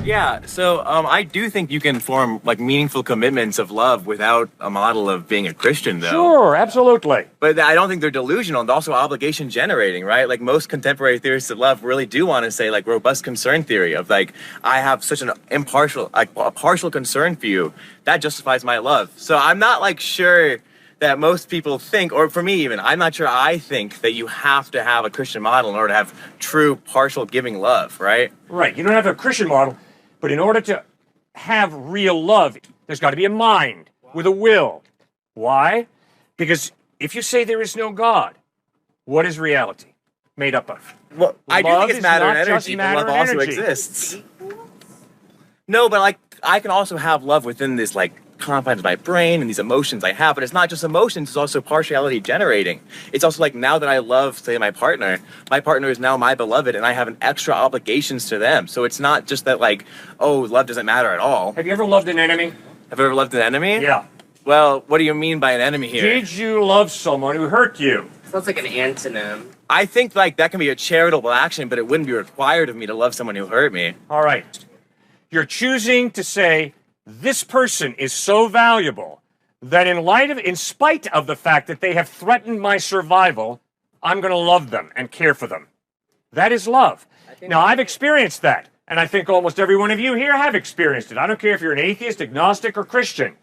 Yeah, so I do think you can form like meaningful commitments of love without a model of being a Christian, though. Sure, absolutely. But I don't think they're delusional and also obligation generating, right? Like most contemporary theorists of love really do want to say like robust concern theory of like, I have such an impartial, like a partial concern for you. That justifies my love. So I'm not like sure that most people think, or for me even, I'm not sure I think that you have to have a Christian model in order to have true partial giving love, right? Right, you don't have a Christian model, but in order to have real love, there's got to be a mind with a will. Why? Because if you say there is no God, what is reality made up of? Well, I do think it's matter and energy, but love also energy. exists. No, but like I can also have love within this like confines of my brain and these emotions I have, but it's not just emotions, it's also partiality generating. It's also like now that I love, say, my partner is now my beloved and I have an extra obligations to them. So it's not just that like, oh, love doesn't matter at all. Have you ever loved an enemy? Have you ever loved an enemy? Yeah. Well, what do you mean by an enemy here? Did you love someone who hurt you? Sounds like an antonym. I think like that can be a charitable action, but it wouldn't be required of me to love someone who hurt me. All right. You're choosing to say, this person is so valuable that in spite of the fact that they have threatened my survival, I'm going to love them and care for them. That is love. Now, I've experienced that, and I think almost every one of you here have experienced it. I don't care if you're an atheist, agnostic, or Christian.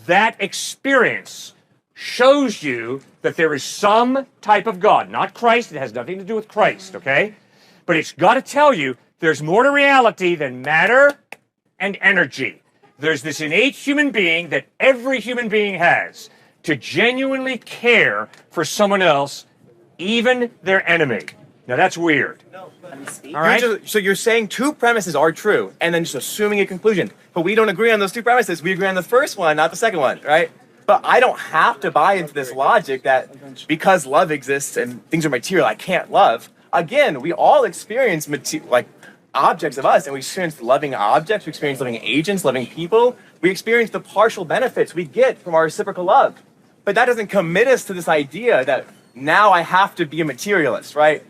That experience shows you that there is some type of God, not Christ. It has nothing to do with Christ, okay? But it's got to tell you there's more to reality than matter and energy. There's this innate human being that every human being has to genuinely care for someone else, even their enemy. Now, that's weird. All right? So you're saying two premises are true, and then just assuming a conclusion. But we don't agree on those two premises. We agree on the first one, not the second one, right? But I don't have to buy into this logic that because love exists and things are material, I can't love. Again, we all experience objects of us, and we experience loving objects, we experience loving agents, loving people. We experience the partial benefits we get from our reciprocal love. But that doesn't commit us to this idea that now I have to be a materialist, right?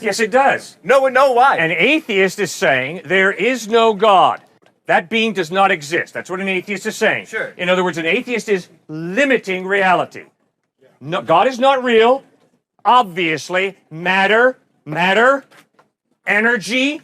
Yes, it does. No, why? An atheist is saying there is no God. That being does not exist. That's what an atheist is saying. Sure. In other words, an atheist is limiting reality. No, God is not real. Obviously, matter, energy,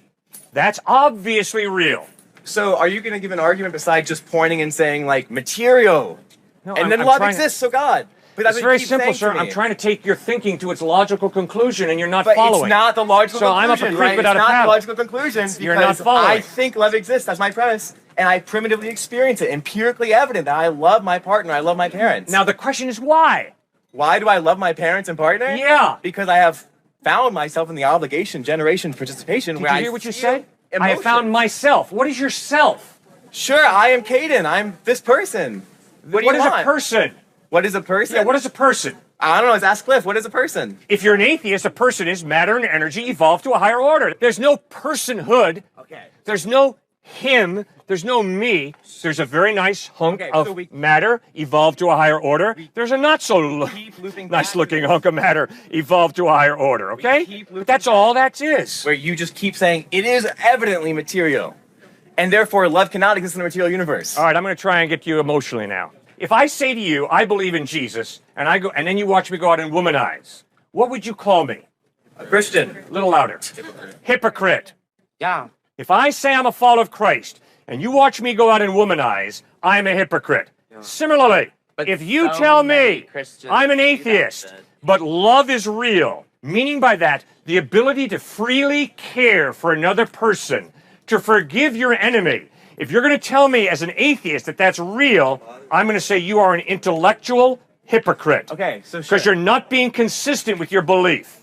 that's obviously real. So are you going to give an argument besides just pointing and saying, like, material, No, and I'm then trying love to- exists, so God? But that's It's what very you keep simple, saying sir. to me. I'm trying to take your thinking to its logical conclusion, and you're not But following. it's not the logical So I'm conclusion, up a creek right? without It's a not paddle. the logical conclusion You're not because following. I think love exists. That's my premise. And I primitively experience it, empirically evident that I love my partner, I love my parents. Now, the question is why? Why do I love my parents and partner? Yeah. Because I have found myself in the obligation, generation, participation Did where you I hear what you feel said? I have emotion. found myself. What is your self? Sure, I am Caden. I'm this person. What do What you is want? a person? What is a person? Yeah, what is a person? I don't know. Let's ask Cliff. What is a person? If you're an atheist, a person is matter and energy evolved to a higher order. There's no personhood. Okay. There's no him. There's no me. There's a very nice hunk Okay, of so we- matter evolved to a higher order. There's a not so keep looping back nice looking to hunk of matter evolved to a higher order, okay? keep But looping that's all that is. Where you just keep saying it is evidently material, and therefore love cannot exist in a material universe. All right, I'm going to try and get you emotionally now. If I say to you, I believe in Jesus, and then you watch me go out and womanize, what would you call me? A Christian. A little louder. Hypocrite. Yeah. If I say I'm a follower of Christ, and you watch me go out and womanize, I'm a hypocrite. Similarly, But if you so tell many me Christians I'm an do that, atheist, then. but love is real, meaning by that, the ability to freely care for another person, to forgive your enemy. If you're going to tell me as an atheist that that's real, I'm going to say you are an intellectual hypocrite. Okay, so Because you're not being consistent with your belief.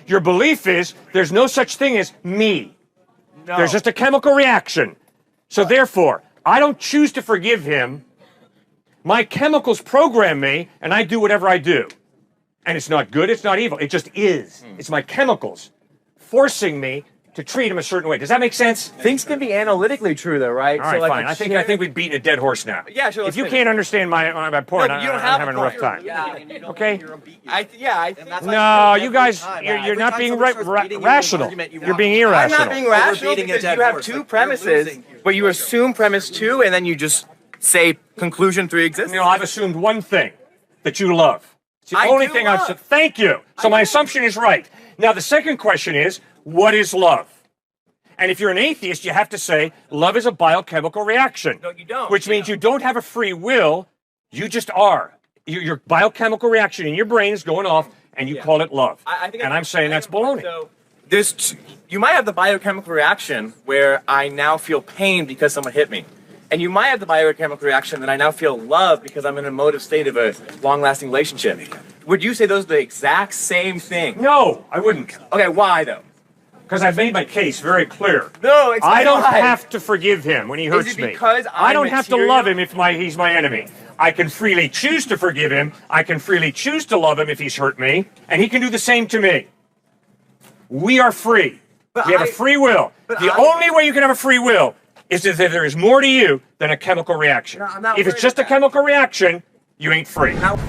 Your belief is there's no such thing as me. No. There's just a chemical reaction. So therefore, I don't choose to forgive him. My chemicals program me, and I do whatever I do. And it's not good, it's not evil, it just is. It's my chemicals forcing me to treat him a certain way. Does that make sense? Things can be analytically true, though, right? All right, fine. I think we've beaten a dead horse now. Yeah, sure. If you can't understand my point, No, you don't I'm have having a a rough point. time. Yeah. Okay? I think No, you guys, you're not being rational. You're being irrational. I'm not being rational because you have two premises where you assume premise 2 and then you just say conclusion 3 exists. You know, I've assumed one thing, that you love. It's the I only do thing love. I've said. Thank you. So my assumption is right. Now, the second question is, what is love? And if you're an atheist, you have to say, love is a biochemical reaction. No, you don't. Which means you don't have a free will, you just are. Your biochemical reaction in your brain is going off, and you call it love. And I'm saying that's baloney. So you might have the biochemical reaction where I now feel pain because someone hit me. And you might have the biochemical reaction that I now feel love because I'm in an emotive state of a long-lasting relationship. Would you say those are the exact same thing? No, I wouldn't. Okay, why though? Because I've made my case very clear. No, explain I don't why. have to forgive him when he hurts Is it me. because I don't I'm have to material? love him if he's my enemy. I can freely choose to forgive him. I can freely choose to love him if he's hurt me. And he can do the same to me. We are free. We have a free will. The only way you can have a free will is if there is more to you than a chemical reaction. No, I'm not If it's worried just a about that. chemical reaction, you ain't free. Now-